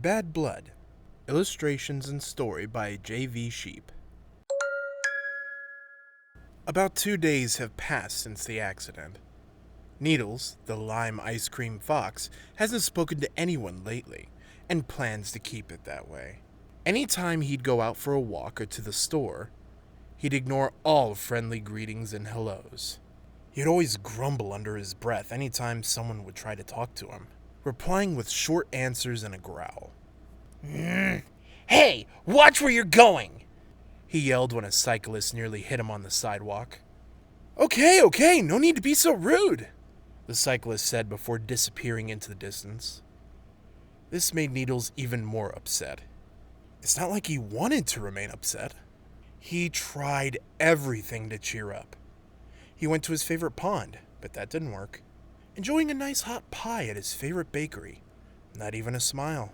Bad Blood. Illustrations and story by J.V. Sheep. About 2 days have passed since the accident. Needles, the lime ice cream fox, hasn't spoken to anyone lately, and plans to keep it that way. Anytime he'd go out for a walk or to the store, he'd ignore all friendly greetings and hellos. He'd always grumble under his breath anytime someone would try to talk to him, replying with short answers and a growl. Hey, watch where you're going! He yelled when a cyclist nearly hit him on the sidewalk. Okay, no need to be so rude, the cyclist said before disappearing into the distance. This made Needles even more upset. It's not like he wanted to remain upset. He tried everything to cheer up. He went to his favorite pond, but that didn't work. Enjoying a nice hot pie at his favorite bakery. Not even a smile.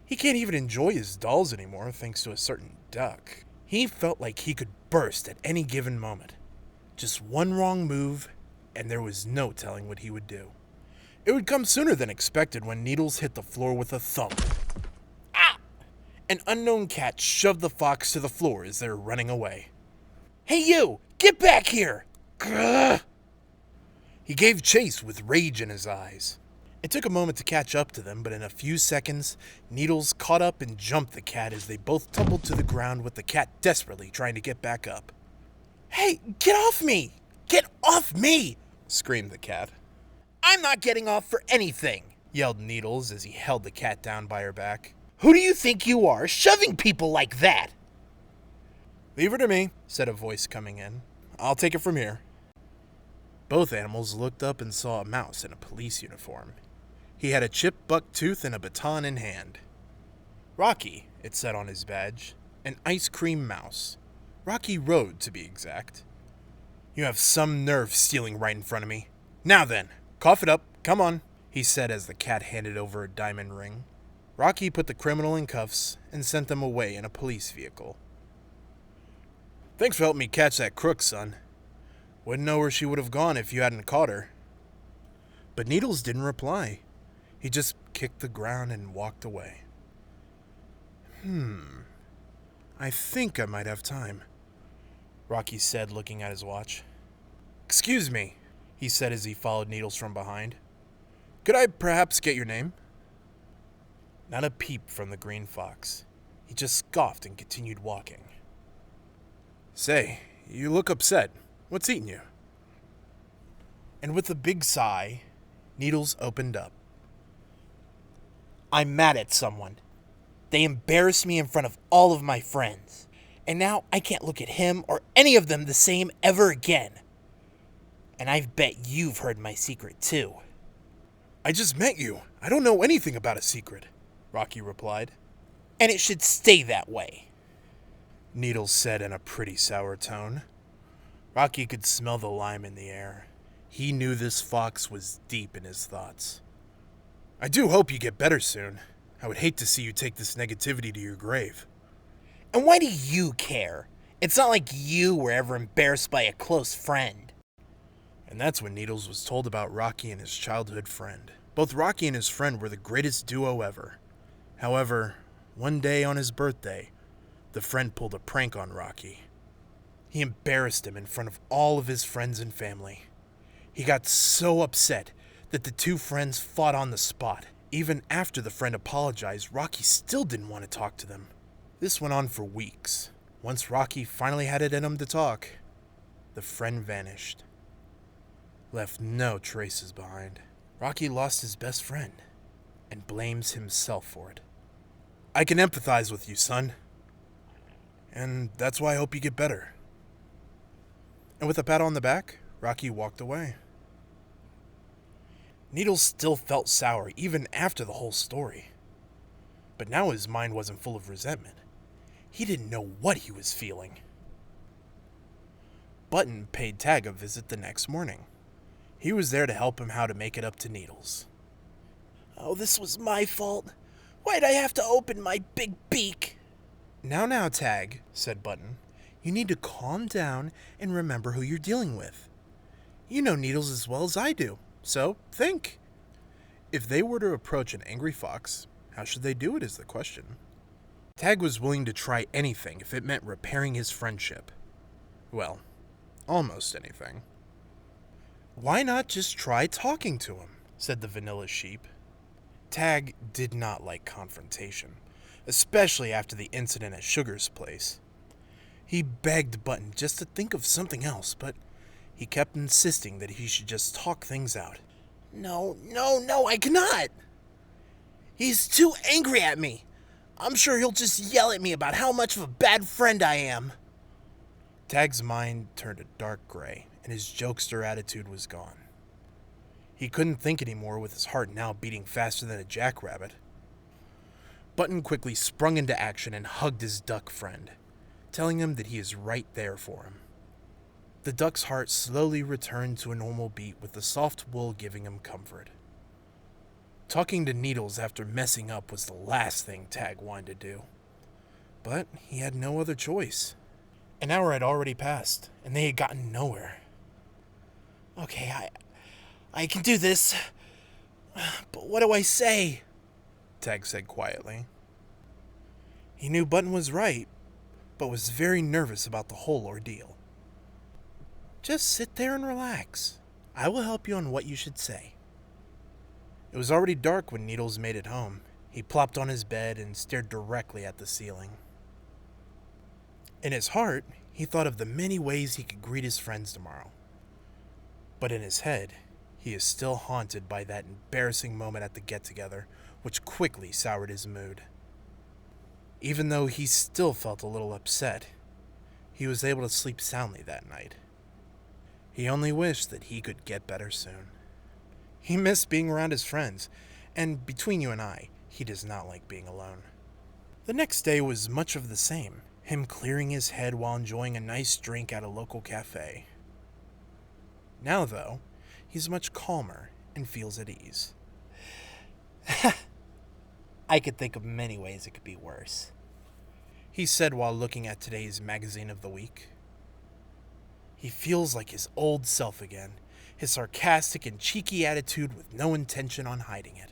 He can't even enjoy his dolls anymore thanks to a certain duck. He felt like he could burst at any given moment. Just one wrong move, and there was no telling what he would do. It would come sooner than expected when Needles hit the floor with a thump. Ah! An unknown cat shoved the fox to the floor as they were running away. Hey you! Get back here! Grr! He gave chase with rage in his eyes. It took a moment to catch up to them, but in a few seconds, Needles caught up and jumped the cat as they both tumbled to the ground with the cat desperately trying to get back up. Hey, get off me! Get off me! Screamed the cat. I'm not getting off for anything, yelled Needles as he held the cat down by her back. Who do you think you are, shoving people like that? Leave her to me, said a voice coming in. I'll take it from here. Both animals looked up and saw a mouse in a police uniform. He had a chipped buck tooth and a baton in hand. Rocky, it said on his badge, an ice cream mouse. Rocky Road, to be exact. You have some nerve stealing right in front of me. Now then, cough it up, come on, he said as the cat handed over a diamond ring. Rocky put the criminal in cuffs and sent them away in a police vehicle. Thanks for helping me catch that crook, son. Wouldn't know where she would have gone if you hadn't caught her. But Needles didn't reply. He just kicked the ground and walked away. I think I might have time, Rocky said, looking at his watch. Excuse me, he said as he followed Needles from behind. Could I perhaps get your name? Not a peep from the green fox. He just scoffed and continued walking. Say, you look upset. What's eating you? And with a big sigh, Needles opened up. I'm mad at someone. They embarrassed me in front of all of my friends. And now I can't look at him or any of them the same ever again. And I bet you've heard my secret too. I just met you. I don't know anything about a secret, Rocky replied. And it should stay that way, Needles said in a pretty sour tone. Rocky could smell the lime in the air. He knew this fox was deep in his thoughts. I do hope you get better soon. I would hate to see you take this negativity to your grave. And why do you care? It's not like you were ever embarrassed by a close friend. And that's when Needles was told about Rocky and his childhood friend. Both Rocky and his friend were the greatest duo ever. However, one day on his birthday, the friend pulled a prank on Rocky. He embarrassed him in front of all of his friends and family. He got so upset that the two friends fought on the spot. Even after the friend apologized, Rocky still didn't want to talk to them. This went on for weeks. Once Rocky finally had it in him to talk, the friend vanished. Left no traces behind. Rocky lost his best friend and blames himself for it. I can empathize with you, son. And that's why I hope you get better. And with a pat on the back, Rocky walked away. Needles still felt sour even after the whole story. But now his mind wasn't full of resentment. He didn't know what he was feeling. Button paid Tag a visit the next morning. He was there to help him how to make it up to Needles. Oh, this was my fault. Why'd I have to open my big beak? Now, Tag, said Button. You need to calm down and remember who you're dealing with. You know Needles as well as I do, so think. If they were to approach an angry fox, How should they do it is the question. Tag was willing to try anything if it meant repairing his friendship. Well, almost anything. Why not just try talking to him? Said the vanilla sheep. Tag did not like confrontation, especially after the incident at Sugar's place. He begged Button just to think of something else, but he kept insisting that he should just talk things out. No, I cannot. He's too angry at me. I'm sure he'll just yell at me about how much of a bad friend I am. Tag's mind turned a dark gray, and his jokester attitude was gone. He couldn't think anymore with his heart now beating faster than a jackrabbit. Button quickly sprung into action and hugged his duck friend, telling him that he is right there for him. The duck's heart slowly returned to a normal beat with the soft wool giving him comfort. Talking to Needles after messing up was the last thing Tag wanted to do. But he had no other choice. An hour had already passed, and they had gotten nowhere. Okay, I can do this. But what do I say? Tag said quietly. He knew Button was right, but was very nervous about the whole ordeal. Just sit there and relax. I will help you on what you should say. It was already dark when Needles made it home. He plopped on his bed and stared directly at the ceiling. In his heart, he thought of the many ways he could greet his friends tomorrow. But in his head, he is still haunted by that embarrassing moment at the get-together, which quickly soured his mood. Even though he still felt a little upset, he was able to sleep soundly that night. He only wished that he could get better soon. He missed being around his friends, and between you and I, he does not like being alone. The next day was much of the same, him clearing his head while enjoying a nice drink at a local cafe. Now, though, he's much calmer and feels at ease. I could think of many ways it could be worse, he said while looking at today's magazine of the week. He feels like his old self again, his sarcastic and cheeky attitude with no intention on hiding it.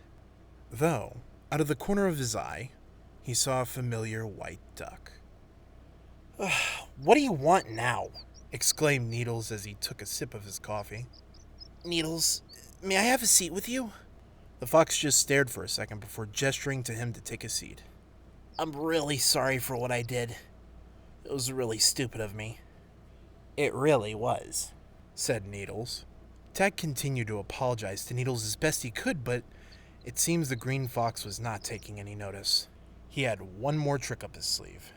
Though, out of the corner of his eye, he saw a familiar white duck. What do you want now? Exclaimed Needles as he took a sip of his coffee. Needles, may I have a seat with you? The fox just stared for a second before gesturing to him to take a seat. I'm really sorry for what I did. It was really stupid of me. It really was, said Needles. Tag continued to apologize to Needles as best he could, but it seems the green fox was not taking any notice. He had one more trick up his sleeve.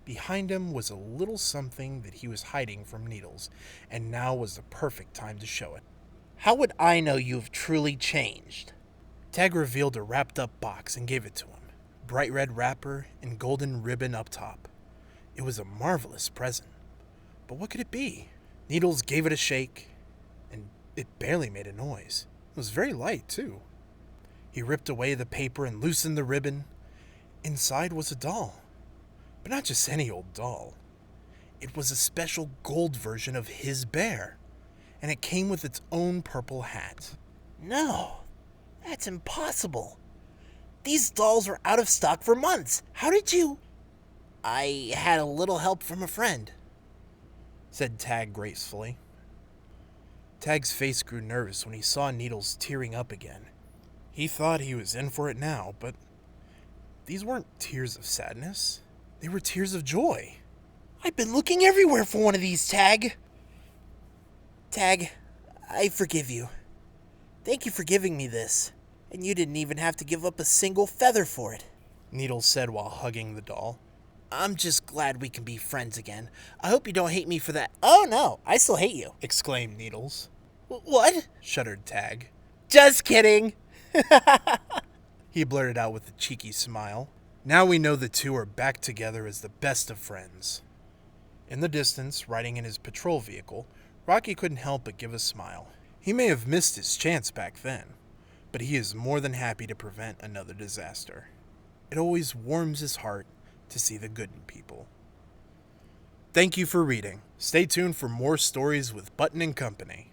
Behind him was a little something that he was hiding from Needles, and now was the perfect time to show it. How would I know you've truly changed? Tag revealed a wrapped-up box and gave it to him. Bright red wrapper and golden ribbon up top. It was a marvelous present. But what could it be? Needles gave it a shake, and it barely made a noise. It was very light, too. He ripped away the paper and loosened the ribbon. Inside was a doll. But not just any old doll. It was a special gold version of his bear, and it came with its own purple hat. No, that's impossible. These dolls were out of stock for months. How did you... I had a little help from a friend, said Tag gracefully. Tag's face grew nervous when he saw Needles tearing up again. He thought he was in for it now, but these weren't tears of sadness. They were tears of joy. I've been looking everywhere for one of these, Tag. Tag, I forgive you. Thank you for giving me this. And you didn't even have to give up a single feather for it, Needles said while hugging the doll. I'm just glad we can be friends again. I hope you don't hate me for that. Oh no, I still hate you, exclaimed Needles. What? Shuddered Tag. Just kidding. He blurted out with a cheeky smile. Now we know the two are back together as the best of friends. In the distance, riding in his patrol vehicle, Rocky couldn't help but give a smile. He may have missed his chance back then, but he is more than happy to prevent another disaster. It always warms his heart to see the good in people. Thank you for reading. Stay tuned for more stories with Button and Company.